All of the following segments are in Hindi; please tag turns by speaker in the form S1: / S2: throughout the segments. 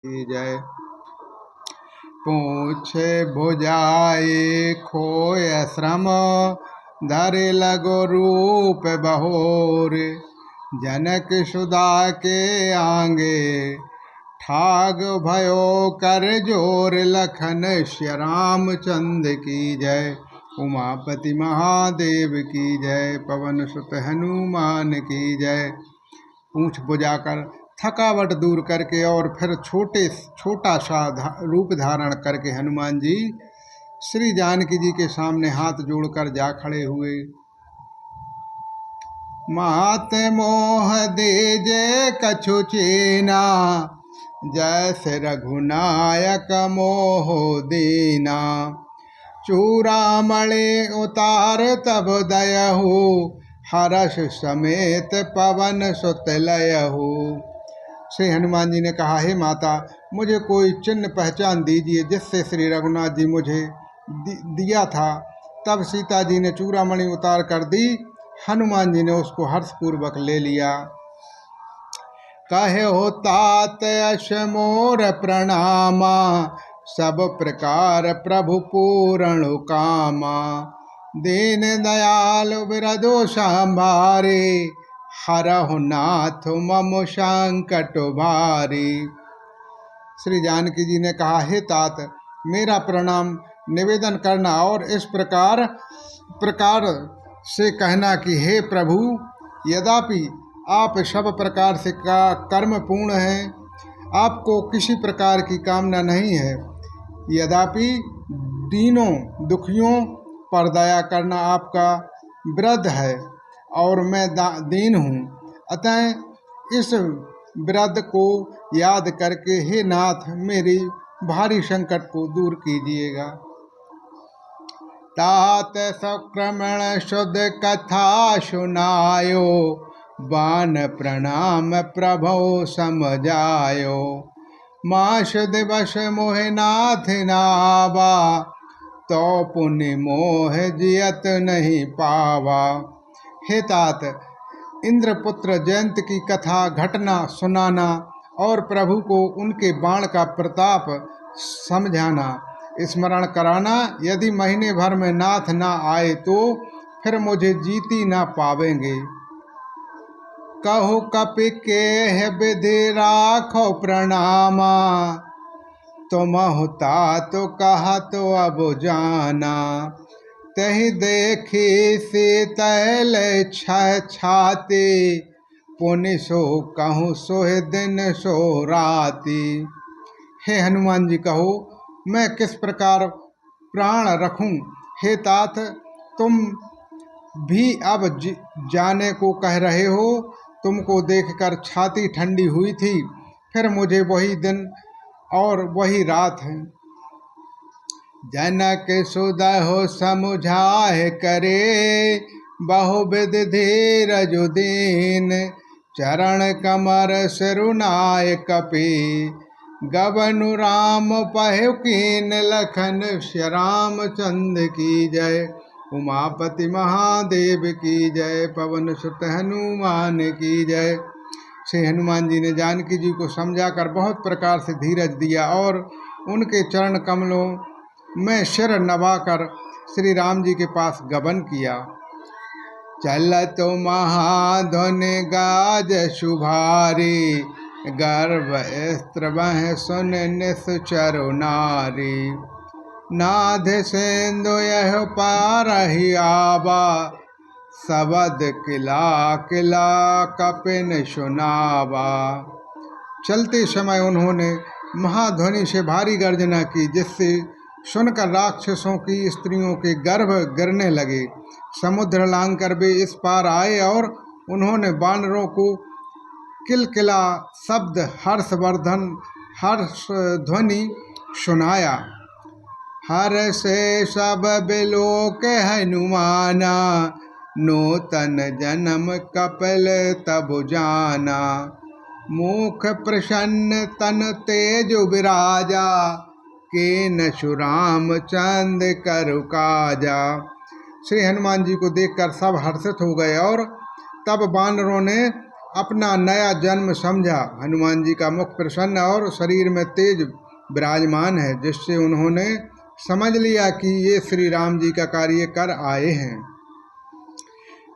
S1: की जय। पूछे भुजाए खोय श्रम, धरे लगो रूप बहोर। जनक सुधा के आंगे, ठाग भयो कर जोर। लखन श्री रामचंद्र की जय। उमापति महादेव की जय। पवन सुत हनुमान की जय। पूंछ बुझाकर थकावट दूर करके और फिर छोटा सा रूप धारण करके हनुमान जी श्री जानकी जी के सामने हाथ जोड़कर जा खड़े हुए। मात मोह दीजे कछु चीना, जैसे रघुनायक मोह दीना। चूड़ामणि उतार तब दयहु, हर्ष समेत पवन सुत लयहु। श्री हनुमान जी ने कहा, हे माता, मुझे कोई चिन्ह पहचान दीजिए जिससे श्री रघुनाथ जी मुझे दिया था। तब सीता जी ने चूड़ामणि उतार कर दी। हनुमान जी ने उसको हर्षपूर्वक ले लिया। कहे हो तात यश मोर प्रणामा, सब प्रकार प्रभु पूर्ण कामा। दीन दयाल बिरधो संभारे, हरहु नाथ मम संकट भारी। श्री जानकी जी ने कहा, हे तात, मेरा प्रणाम निवेदन करना और इस प्रकार से कहना कि हे प्रभु, यद्यपि आप सब प्रकार से कर्म पूर्ण हैं, आपको किसी प्रकार की कामना नहीं है, यद्यपि दीनों दुखियों पर दया करना आपका व्रत है और मैं दीन हूँ। अतः इस व्रत को याद करके हे नाथ, मेरी भारी संकट को दूर कीजिएगा। तात संक्रमण शुद्ध कथा सुनायो, बान प्रणाम प्रभो समझायो। मास दिवस मोह नाथ नावा, तो पुण्य मोह जियत नहीं पावा। हे तात, इंद्रपुत्र जयंत की कथा घटना सुनाना और प्रभु को उनके बाण का प्रताप समझाना, स्मरण कराना। यदि महीने भर में नाथ ना आए तो फिर मुझे जीती ना पावेंगे। कहो कपि के विधि राखो प्रणामा, तुम होता तो कहा तो अब जाना। तही देखी शीतल छाती, पुनि सो कहूँ सोह दिन सो राती। हे हनुमान जी, कहो मैं किस प्रकार प्राण रखूं। हे तात, तुम भी अब जाने को कह रहे हो। तुमको देखकर छाती ठंडी हुई थी, फिर मुझे वही दिन और वही रात है। जनक सुदहो समुझाए करे, बहुविध धीरज दीन। चरण कमर सिरुनाय कपि, गबनु राम पहु कीन। लखन श्री रामचंद्र की जय। उमापति महादेव की जय। पवन सुत हनुमान की जय। श्री हनुमान जी ने जानकी जी को समझाकर बहुत प्रकार से धीरज दिया और उनके चरण कमलों में सिर नवाकर श्री राम जी के पास गमन किया। चलत महाध्वनि गाज शुभारी, गर्भ स्त्र वह सुन निश्चर नारी। नाथ सेंदु यह पारहि आवा, सबद किला किला कपिन सुनावा। चलते समय उन्होंने महाध्वनि से भारी गर्जना की, जिससे सुनकर राक्षसों की स्त्रियों के गर्भ गिरने लगे। समुद्र लांघकर वे इस पार आए और उन्होंने वानरों को किलकिला शब्द हर्षवर्धन हर्ष ध्वनि सुनाया। हर से सब बिलोक हनुमाना, नूतन जन्म कपिल तब जाना। मुख प्रसन्न तन तेज विराजा, केन सुराम चंद करु काजा। श्री हनुमान जी को देखकर सब हर्षित हो गए और तब वानरों ने अपना नया जन्म समझा। हनुमान जी का मुख प्रसन्न और शरीर में तेज विराजमान है, जिससे उन्होंने समझ लिया कि ये श्री राम जी का कार्य कर आए हैं।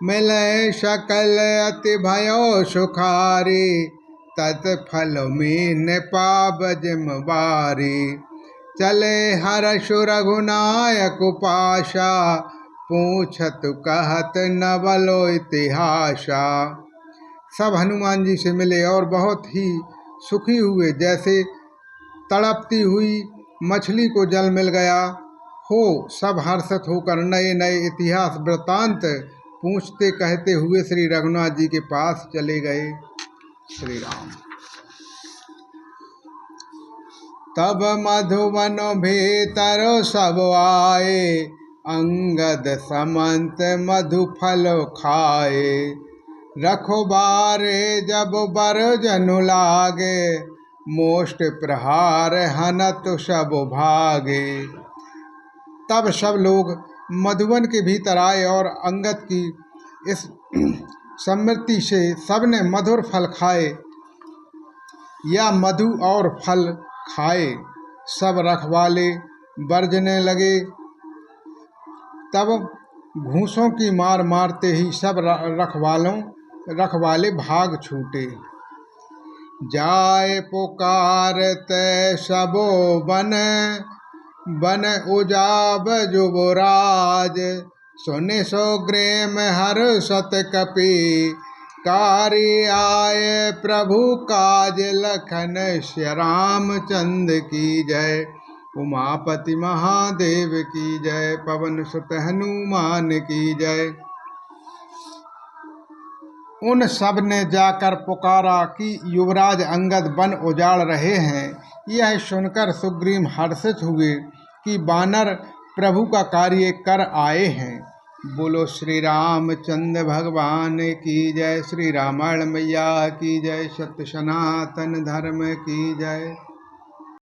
S1: मिले सकल अति भयो सुखारी, तत्फल में पाप जिम बारी। चले हर्षु रघुनायक पाशा, पूछत कहत न बलो इतिहासा। सब हनुमान जी से मिले और बहुत ही सुखी हुए, जैसे तड़पती हुई मछली को जल मिल गया हो। सब हर्षित होकर नए नए इतिहास वृत्तांत पूछते कहते हुए श्री रघुनाथ जी के पास चले गए। श्री राम। तब मधुवन भीतर सब आए, अंगद समंत मधु फल खाए। रखबारे जब बर जनु लागे, मोष्ट प्रहार हनत सब भागे। तब सब लोग मधुवन के भीतर आए और अंगद की इस सम्मति से सबने मधुर फल खाए या मधु और फल खाए। सब रखवाले बरजने लगे। तब घूंसों की मार मारते ही सब रखवाले भाग छूटे। जाए पुकारत सबो बन, बन उजाब जुबराज। सुने सो ग्रेम हर्षत कपि, कारी आए प्रभु काज। लखन श्री रामचंद्र की जय, उमापति महादेव की जय। पवन सुत हनुमान की जय। उन सब ने जाकर पुकारा कि युवराज अंगद वन उजाड़ रहे हैं। यह सुनकर सुग्रीव हर्षित हुए कि वानर प्रभु का कार्य कर आए हैं। बोलो श्री रामचंद्र भगवान की जय। श्री रामायण मैया की जय। सत्य सनातन धर्म की जय।